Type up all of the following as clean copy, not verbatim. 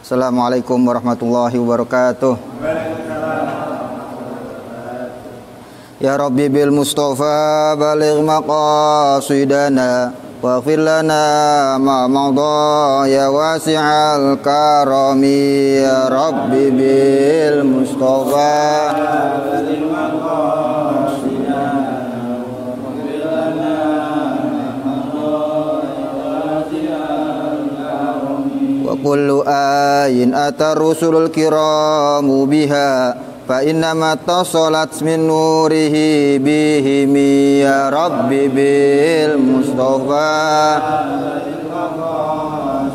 Assalamualaikum warahmatullahi wabarakatuh. Ya Rabbi bil Mustafa baligh maqasidana waghfir lana ma madha ya wasi'al karami. Ya Rabbi bil Mustafa baligh maqasidana waghfir lana ma madha ya wasi'al karami. Wa kullu ayin atar rusulul kiramu biha fa innama tasalat min nurihi bihimi. Ya Rabbi bil Mustafa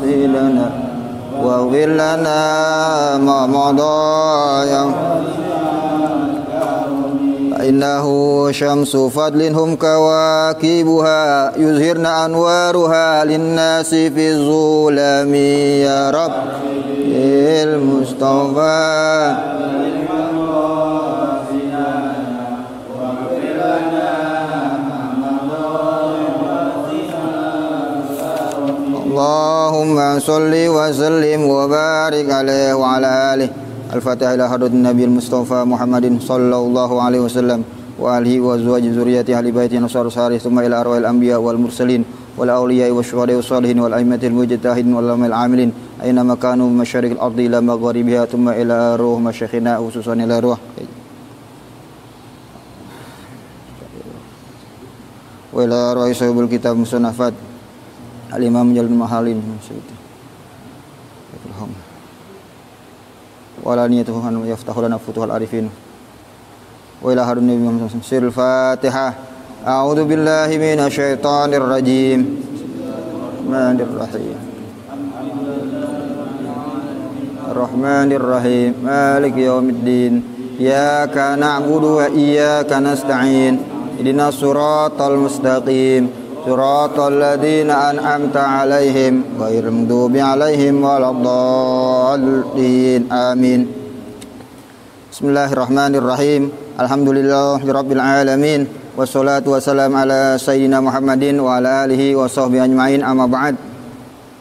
silana wa ghillana ma madaya fa innahu syamsu fadlin hum kawakibuha yuzhirna anwaruha linnasi fi zulami. Ya Rabbi bil Mustafa Allahumma salli wa sallim wa barik alaihi wa ala alihi. Al-Fatihah ila hadratin Nabiyil Mustafa Muhammadin sallallahu alaihi wasallam wa alihi wa azwaji dzurriyyati ahli baiti nasar sarih thumma ila arwahil anbiya wal mursalin wal awliya wasyuhada wassalihin wal aimmatil mujtahidin wal ulamail amilin aina makanu masyariqil ardi ila magharibiha thumma ila ruh masyayikhina khususan ila ruh wa ila ruh sahibul kitab musannafat al-imam jalul mahalin wala niyatuhu an yaftahu lana futuhal arifin wa ila harun nabi Muhammad sirul fatihah. A'udzu billahi minasy syaithanir rajim. Bismillahirrahmanirrahim. Ar-rahmanir-rahim. Maliki yaumiddin. Iyyaka na'budu wa iyyaka nasta'in. Ihdinas siratal mustaqim. Siratal ladzina an'amta 'alaihim ghairil maghdubi 'alaihim waladdallin. Amin. Bismillahirrahmanirrahim. Alhamdulillahirabbil alamin. Wassalatu wassalamu ala sayyidina Muhammadin wa ala alihi wa sahbihi ajmain. Amma ba'd.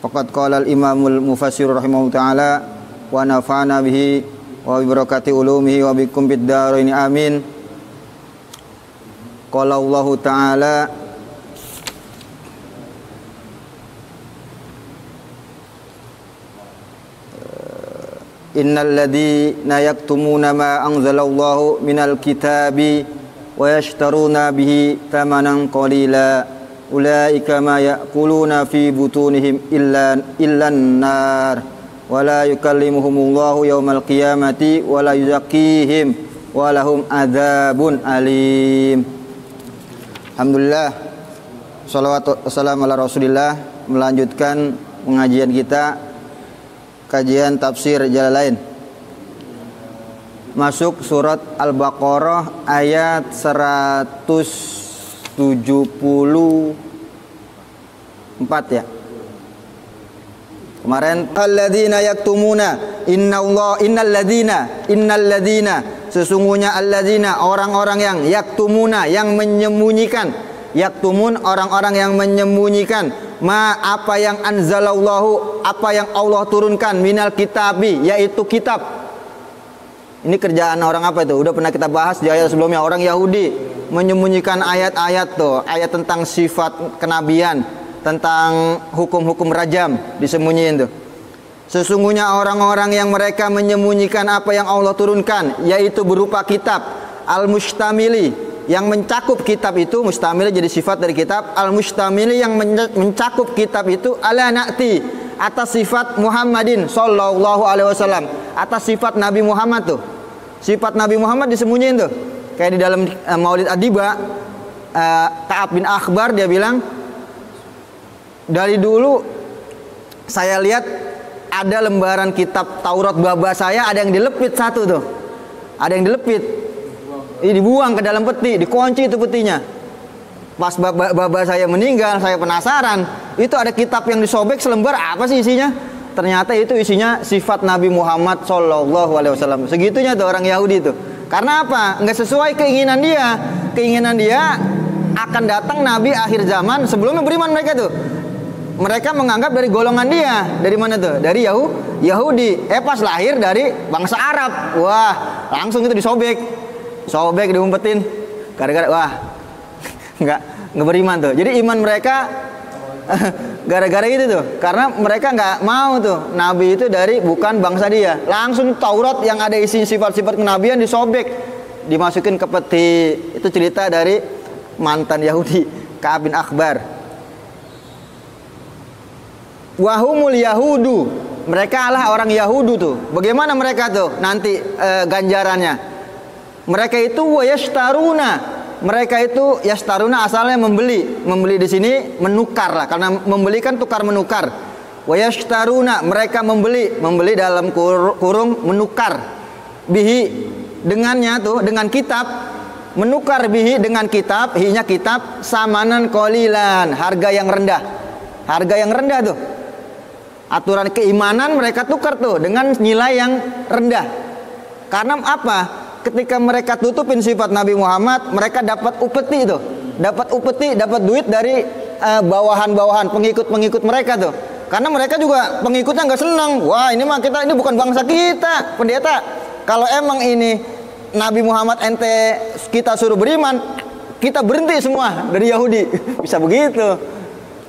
Faqad qala al-imamul mufassir rahimahullahu ta'ala wa nafa'ana bihi wa bi barakati ulumihi wa bikum bid darain. Amin. Qala Allah ta'ala innal ladzina yaktumuna ma anzalallahu minal kitabi wa yashtaruna bihi thamanan qalila ulaika ma ya'kuluna fi butunihim illan nar wa la yukallimuhumullahu yawmal qiyamati wa la yuzakkihim wa lahum adzabun alim. Alhamdulillah, shalawatu wassalamu ala Rasulillah. Melanjutkan pengajian kita, kajian tafsir Jalalain, masuk surat Al-Baqarah ayat 174 ya. Kemarin alladzina yaktumuna innal ladzina sesungguhnya alladzina orang-orang yang yaktumuna yang menyembunyikan, yaktumun orang-orang yang menyembunyikan ma apa yang anzalallahu apa yang Allah turunkan minal kitabi yaitu kitab. Ini kerjaan orang apa itu? Udah pernah kita bahas di ayat sebelumnya. Orang Yahudi menyembunyikan ayat-ayat tuh, ayat tentang sifat kenabian, tentang hukum-hukum rajam disembunyiin tuh. Sesungguhnya orang-orang yang mereka menyembunyikan apa yang Allah turunkan yaitu berupa kitab al-mustamili yang mencakup kitab itu. Mustamil jadi sifat dari kitab. Al-mustamili yang mencakup kitab itu ala na'ti atas sifat Muhammadin sallallahu alaihi wasallam, atas sifat Nabi Muhammad tuh. Sifat Nabi Muhammad disembunyiin tuh. Kayak di dalam Maulid Adiba, Ka'ab bin Akhbar dia bilang, dari dulu saya lihat ada lembaran kitab Taurat baba saya ada yang dilepit satu tuh. Ada yang dilepit. Dibuang ke dalam peti, dikunci itu petinya. Pas baba saya meninggal, saya penasaran, itu ada kitab yang disobek selembar, apa sih isinya? Ternyata itu isinya sifat Nabi Muhammad sallallahu alaihi wasallam. Segitunya tuh orang Yahudi itu. Karena apa? Enggak sesuai keinginan dia. Keinginan dia akan datang Nabi akhir zaman. Sebelumnya beriman mereka tuh. mereka menganggap dari golongan dia. Dari mana tuh? Dari Yahudi. Pas lahir dari bangsa Arab. Wah, langsung itu disobek. Sobek, diumpetin. Gara-gara wah. Enggak beriman tuh. Jadi iman mereka gara-gara itu tuh. Karena mereka enggak mau tuh nabi itu dari bukan bangsa dia. Langsung Taurat yang ada isi sifat-sifat kenabian disobek, dimasukin ke peti. Itu cerita dari mantan Yahudi, Ka'ab bin Akhbar. Wahumul Yahudu, mereka lah orang Yahudu tuh. Bagaimana mereka tuh nanti ganjarannya? Mereka itu yashtaruna. Mereka itu yashtaruna asalnya membeli di sini menukar lah, karena membeli kan tukar menukar. Yashtaruna, mereka membeli dalam kurung menukar. Bihi, dengannya tuh, dengan kitab, menukar bihi dengan kitab, hinya kitab, samanan qalilan, harga yang rendah. Harga yang rendah tuh. Aturan keimanan mereka tukar tuh dengan nilai yang rendah. Karena apa? Ketika mereka tutupin sifat Nabi Muhammad, mereka dapat upeti itu. Dapat upeti, dapat duit dari bawahan-bawahan, pengikut-pengikut mereka tuh. Karena mereka juga pengikutnya nggak senang. Wah, ini bukan bangsa kita, pendeta. Kalau emang ini Nabi Muhammad ente kita suruh beriman, kita berhenti semua dari Yahudi. Bisa begitu.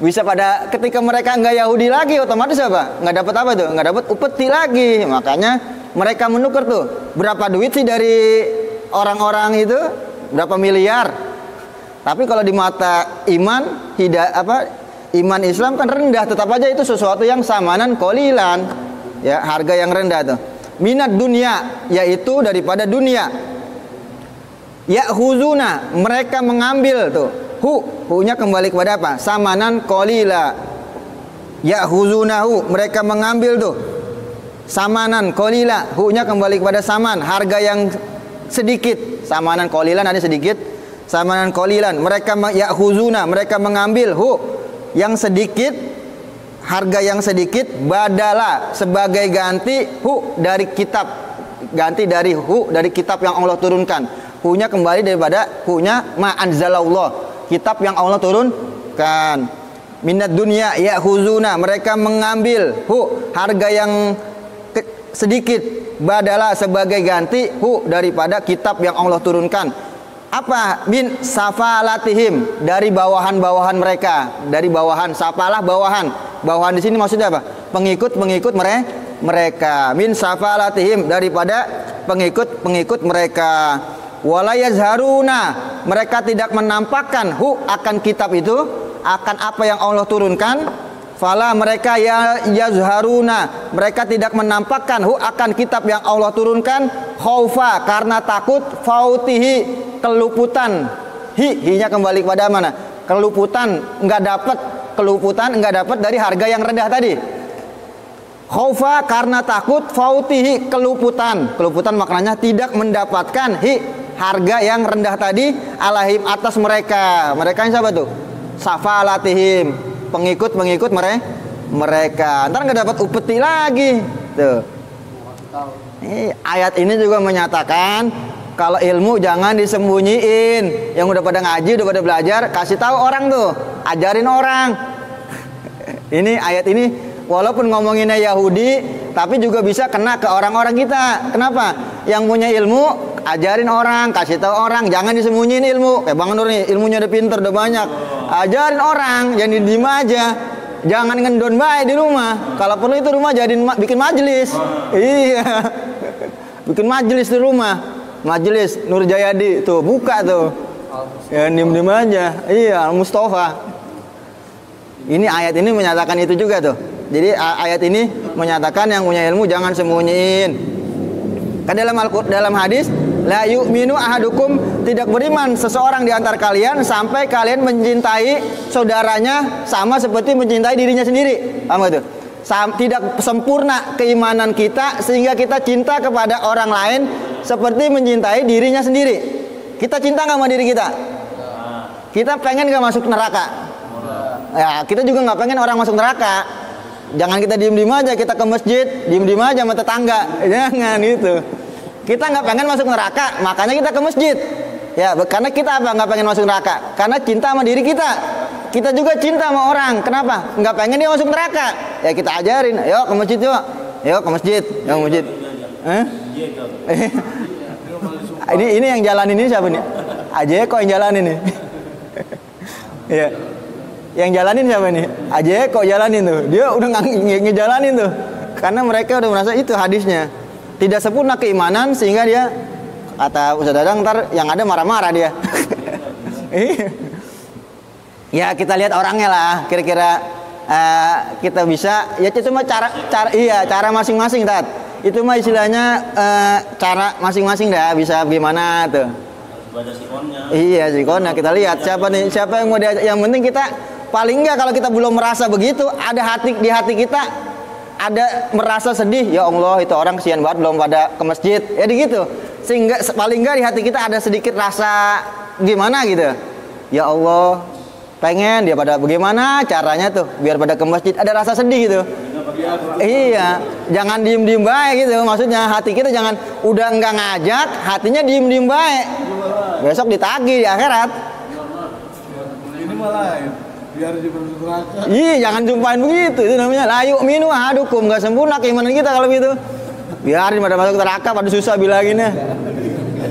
Bisa pada ketika mereka nggak Yahudi lagi, otomatis apa? Nggak dapat apa tuh? Nggak dapat upeti lagi. Makanya mereka menukar tuh. Berapa duit sih dari orang-orang itu? Berapa miliar? Tapi kalau di mata iman, iman Islam kan rendah. Tetap aja itu sesuatu yang samanan qalilan. Ya, harga yang rendah tuh. Minat dunia, yaitu daripada dunia. Ya'khuzuna, mereka mengambil tuh. Hu-nya kembali kepada apa? Samanan qalila. Ya'khuzunahu, mereka mengambil tuh. Samanan qalila, hu-nya kembali kepada saman, harga yang sedikit. Samanan qalilan ada sedikit. Samanan qalilan, mereka ya'khuzuna, mereka mengambil yang sedikit, harga yang sedikit, badala sebagai ganti dari kitab. Ganti dari dari kitab yang Allah turunkan. Hu-nya kembali daripada hu-nya ma anzalallah. Kitab yang Allah turunkan. Minat dunia ya'khuzuna, mereka mengambil harga yang sedikit, badala sebagai ganti daripada kitab yang Allah turunkan. Apa? Min safalatihim, dari bawahan-bawahan mereka. Dari bawahan, safalah bawahan. Bawahan di sini maksudnya apa? Pengikut-pengikut mereka. Min safalatihim, daripada pengikut-pengikut mereka. Wala yazharuna, mereka tidak menampakkan akan kitab itu, akan apa yang Allah turunkan. Fala, mereka yazharuna, mereka tidak menampakkan akan kitab yang Allah turunkan, khaufa, karena takut, fautihi, keluputan. Hinya kembali kepada mana? Keluputan, enggak dapat dari harga yang rendah tadi. Khaufa, karena takut, fautihi, keluputan. Keluputan maknanya tidak mendapatkan harga yang rendah tadi alahim, atas mereka. Mereka yang siapa tuh? Safalatihim, pengikut mereka. Ntar nggak dapat upeti lagi tuh. Ayat ini juga menyatakan kalau ilmu jangan disembunyiin. Yang udah pada ngaji, udah pada belajar, kasih tahu orang tuh, ajarin orang. Ini ayat ini walaupun ngomonginnya Yahudi, tapi juga bisa kena ke orang-orang kita. Kenapa? Yang punya ilmu ajarin orang, kasih tahu orang, jangan disembunyiin ilmu. Kayak Bang Nur nih, ilmunya udah pinter, udah banyak. Ajarin orang, jangan diem aja. Jangan ngendon baik di rumah. Kalau perlu itu rumah jadiin bikin majelis. Iya. Bikin majelis di rumah. Majelis Nur Jayadi tuh, buka tuh. Ya diem-diem aja. Iya, Mustafa. Ini ayat ini menyatakan itu juga tuh. Jadi ayat ini menyatakan yang punya ilmu jangan sembunyiin. Kan dalam hadis, la yu'minu ahadukum, tidak beriman seseorang di antara kalian sampai kalian mencintai saudaranya sama seperti mencintai dirinya sendiri. Paham gak tuh? Tidak sempurna keimanan kita sehingga kita cinta kepada orang lain seperti mencintai dirinya sendiri. Kita cinta gak sama diri kita? Kita pengen gak masuk neraka? Ya, kita juga gak pengen orang masuk neraka. Jangan kita diem-diem aja, kita ke masjid, diem-diem aja sama tetangga. Jangan itu. Kita nggak pengen masuk neraka, makanya kita ke masjid. Ya, karena kita apa? Nggak pengen masuk neraka. Karena cinta sama diri kita. kita juga cinta sama orang. Kenapa? Nggak pengen dia masuk neraka. Ya kita ajarin, yuk ke masjid yuk. Yuk ke masjid, yuk ke masjid. Ini yang jalanin ini siapa nih? Aja kok yang jalanin nih. Iya. Yang jalanin siapa nih? Aja kok jalanin tuh. Dia udah ngejalanin tuh. Karena mereka udah merasa itu hadisnya. Tidak sempurna keimanan sehingga dia, kata Ustaz Dadang, ntar yang ada marah-marah dia. Ya kita lihat orangnya lah, kira-kira kita bisa. Ya cuma cara masing-masing tat. Itu mah istilahnya cara masing-masing dah, bisa gimana tuh. Iya sikonnya kita lihat siapa nih, siapa yang mau diajak. Yang penting kita paling enggak kalau kita belum merasa begitu, ada di hati kita ada merasa sedih, ya Allah itu orang kesian banget belum pada ke masjid, ya gitu. Sehingga paling enggak di hati kita ada sedikit rasa gimana gitu. Ya Allah, pengen dia pada bagaimana caranya tuh biar pada ke masjid, ada rasa sedih gitu. Iya, jangan diem-diem baik gitu. Maksudnya hati kita jangan udah enggak ngajak, hatinya diem-diem baik. Besok ditagih di akhirat. Ini malah biar masuk neraka. Iya, jangan jumpain begitu. Itu namanya la yu'minu ahadukum, enggak sempurna keimanan kita kalau begitu. Biarin pada masuk neraka, pada susah bilanginnya.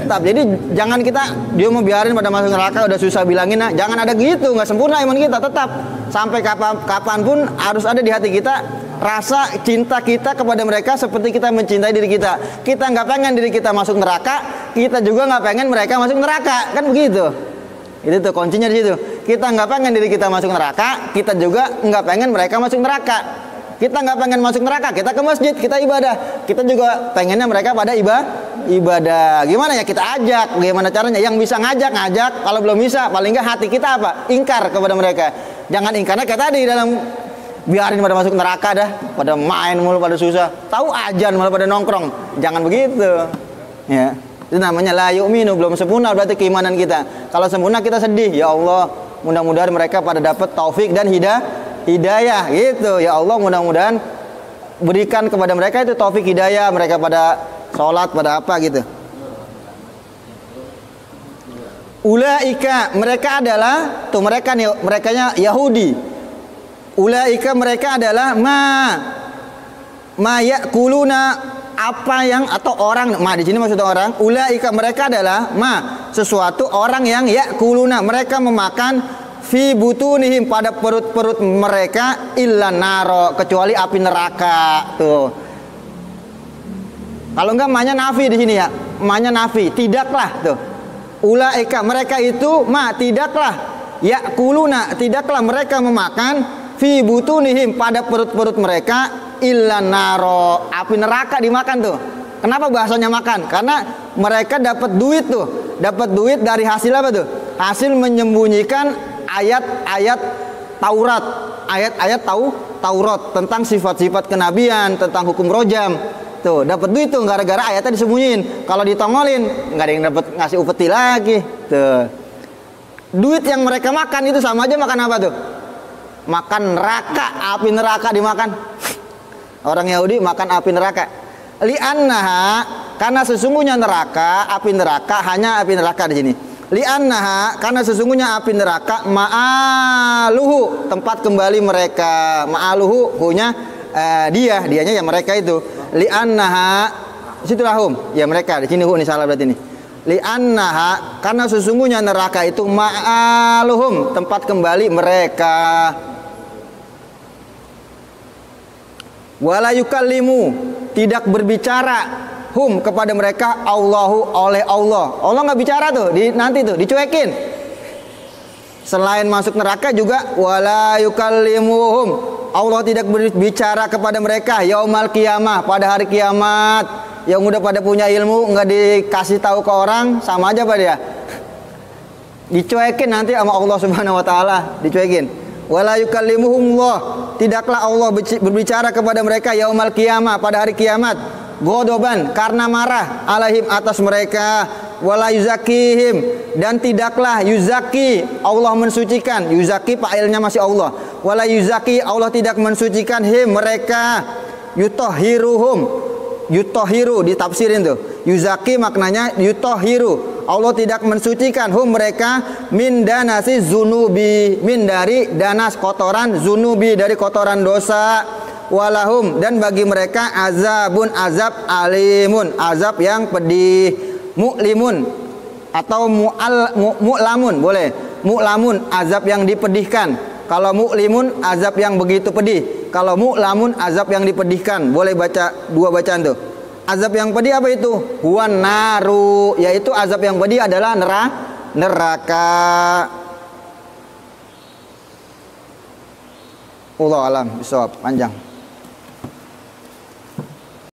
Tetap. Jadi jangan kita dia mau biarin pada masuk neraka udah susah bilangin, nah. Jangan ada gitu, enggak sempurna iman kita. Tetap sampai kapanpun harus ada di hati kita rasa cinta kita kepada mereka seperti kita mencintai diri kita. Kita nggak pengen diri kita masuk neraka, kita juga nggak pengen mereka masuk neraka, kan begitu. Itu tuh kuncinya di situ. Kita nggak pengen diri kita masuk neraka, kita juga nggak pengen mereka masuk neraka. Kita nggak pengen masuk neraka, kita ke masjid, kita ibadah. Kita juga pengennya mereka pada ibadah. Gimana ya kita ajak? Bagaimana caranya? Yang bisa ngajak. Kalau belum bisa, paling nggak hati kita apa? Ingkar kepada mereka. Jangan ingkarnya kayak tadi dalam biarin pada masuk neraka dah, pada main mulu, pada susah. Tahu ajan malah pada nongkrong. Jangan begitu. Ya. Itu namanya la yu'minu, belum sempurna berarti keimanan kita. Kalau sempurna kita sedih, ya Allah, mudah-mudahan mereka pada dapat taufik dan hidayah gitu. Ya Allah, mudah-mudahan berikan kepada mereka itu taufik hidayah, mereka pada sholat, pada apa gitu. Ulaika, mereka adalah tuh merekanya Yahudi. Ulaika mereka adalah ma yakuluna, apa yang atau orang, di sini maksudnya orang. Ulaika mereka adalah sesuatu orang yang yakuluna, mereka memakan fi butunihim, pada perut-perut mereka, illa naro, kecuali api neraka. Tuh. Kalau enggak manya nafi di sini ya. Manya nafi, tidaklah tuh. Ulaika mereka itu tidaklah yakuluna, tidaklah mereka memakan fi butunihim, pada perut-perut mereka, illa naro, api neraka dimakan tuh. Kenapa bahasanya makan? Karena mereka dapat duit tuh. Dapat duit dari hasil apa tuh? Hasil menyembunyikan ayat-ayat Taurat. Ayat-ayat Taurat tentang sifat-sifat kenabian, tentang hukum rojam. Tuh, dapat duit tuh gara-gara ayatnya disembunyiin. Kalau ditongolin, nggak ada yang dapat ngasih upeti lagi. Tuh. Duit yang mereka makan itu sama aja makan apa tuh? Makan neraka, api neraka dimakan. Orang Yahudi makan api neraka. Li'annaha, karena sesungguhnya neraka, api neraka, hanya api neraka di sini. Li'annaha, karena sesungguhnya api neraka, ma'aluhu, tempat kembali mereka. Ma'aluhu, hunya dianya ya mereka itu. Li'annaha, situlah hum, ya mereka. Di sini hu, ini salah berarti ini. Li'annaha, karena sesungguhnya neraka itu ma'aluhum, tempat kembali mereka. Wala yukallimu, tidak berbicara hum kepada mereka Allahu, oleh Allah. Allah nggak bicara tuh, nanti tuh dicuekin. Selain masuk neraka juga wala yukallimuhum, Allah tidak berbicara kepada mereka yaumal qiyamah, pada hari kiamat. Yang udah pada punya ilmu nggak dikasih tahu ke orang, sama aja pada dia. Dicuekin nanti sama Allah Subhanahu wa taala, dicuekin. Wala yukallimuhumullah, tidaklah Allah berbicara kepada mereka yaumal qiyamah, pada hari kiamat. Godoban, karena marah, alaihim, atas mereka. Wala yuzakihim, dan tidaklah yuzaki, Allah mensucikan. Yuzaki fa'ilnya masih Allah. Wala yuzaki, Allah tidak mensucikan him, mereka. Yutohiruhum, yutohiru ditafsirin tuh. Yuzaki maknanya yutohiru, Allah tidak mensucikan hum mereka min danasi zunubi, min dari danas kotoran, zunubi dari kotoran dosa, walahum dan bagi mereka azabun azab alimun, azab yang pedih, mu'limun atau mu'lamun boleh, mu'lamun azab yang dipedihkan. Kalau mu'limun azab yang begitu pedih, kalau mu'lamun azab yang dipedihkan. Boleh baca dua bacaan tuh. Azab yang pedih apa itu? Huwan naru, yaitu azab yang pedih adalah neraka. Wallahu alam bisawab. Panjang.